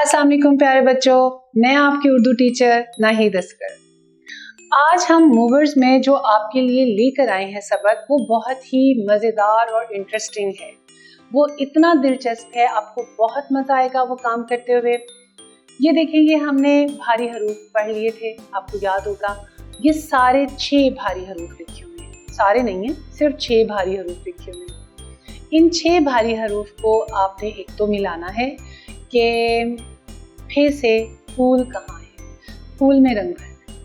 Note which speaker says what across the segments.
Speaker 1: अस्सलाम वालेकुम प्यारे बच्चों, मैं आपकी उर्दू टीचर नाहिद अस्कर। आज हम मूवर्स में जो आपके लिए लेकर आए हैं सबक, वो बहुत ही मज़ेदार और इंटरेस्टिंग है। वो इतना दिलचस्प है, आपको बहुत मज़ा आएगा वो काम करते हुए। ये देखेंगे, हमने भारी हरूफ पढ़ लिए थे, आपको याद होगा। ये सारे 6 भारी हरूफ लिखे हुए हैं, सारे नहीं हैं, सिर्फ 6 भारी हरूफ लिखे हुए हैं। इन 6 भारी हरूफ को आपने एक तो मिलाना है कि फे से फूल कहाँ है, फूल में रंग भरना है।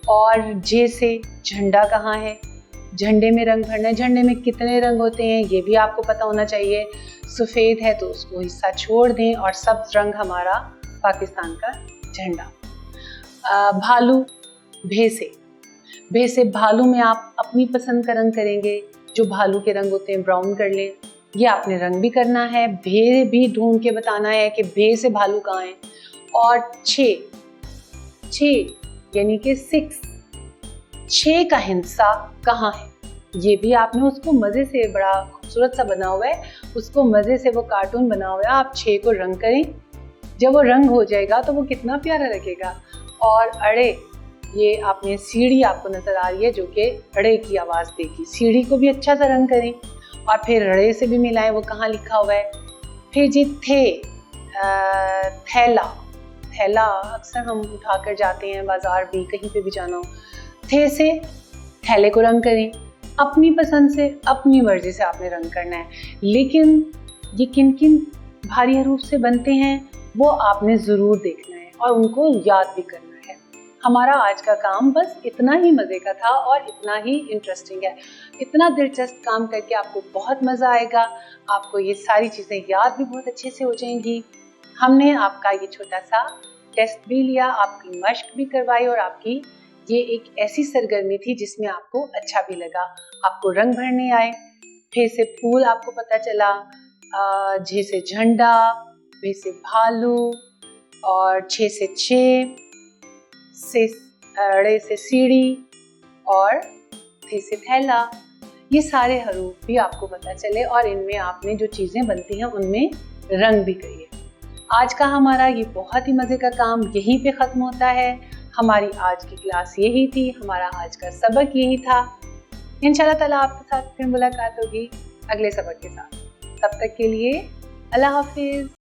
Speaker 1: और जे से झंडा कहाँ है, झंडे में रंग भरना है। झंडे में कितने रंग होते हैं ये भी आपको पता होना चाहिए। सफ़ेद है तो उसको हिस्सा छोड़ दें और सब्ज रंग हमारा पाकिस्तान का झंडा। भालू, भे से भालू में आप अपनी पसंद का रंग करेंगे। जो भालू के रंग होते हैं ब्राउन कर लें, ये आपने रंग भी करना है। भे भी ढूंढ के बताना है कि भे से भालू कहाँ है। और 6 यानी कि 6 का हिस्सा कहाँ है, ये भी आपने उसको मज़े से, बड़ा खूबसूरत सा बना हुआ है, उसको मज़े से वो कार्टून बना हुआ है। आप 6 को रंग करें, जब वो रंग हो जाएगा तो वो कितना प्यारा लगेगा। और अड़े, ये आपने सीढ़ी आपको नज़र आ रही है जो कि अड़े की आवाज़ देगी। सीढ़ी को भी अच्छा सा रंग करें और फिर अड़े से भी मिलाएं, वो कहाँ लिखा हुआ है। फिर जी थैला अक्सर हम उठा कर जाते हैं बाज़ार भी, कहीं पे भी जाना हो। थे से थैले को रंग करें, अपनी पसंद से, अपनी मर्जी से आपने रंग करना है। लेकिन ये किन किन भारी हरूफ से बनते हैं वो आपने ज़रूर देखना है और उनको याद भी करना है। हमारा आज का काम बस इतना ही मज़े का था और इतना ही इंटरेस्टिंग है। इतना दिलचस्प काम करके आपको बहुत मज़ा आएगा, आपको ये सारी चीज़ें याद भी बहुत अच्छे से हो जाएंगी। हमने आपका ये छोटा सा टेस्ट भी लिया, आपकी मश्क भी करवाई और आपकी ये एक ऐसी सरगर्मी थी जिसमें आपको अच्छा भी लगा। आपको रंग भरने आए, फे से फूल आपको पता चला, झे से झंडा, भे से भालू, और 6 से अड़े से सीढ़ी और थे से थैला। ये सारे हरूफ भी आपको पता चले और इनमें आपने जो चीज़ें बनती हैं उनमें रंग भी करिए। आज का हमारा ये बहुत ही मज़े का काम यहीं पे ख़त्म होता है। हमारी आज की क्लास यही थी, हमारा आज का सबक यही था। इंशाल्लाह ताला आपके साथ फिर मुलाकात होगी अगले सबक के साथ। तब तक के लिए अल्लाह हाफिज़।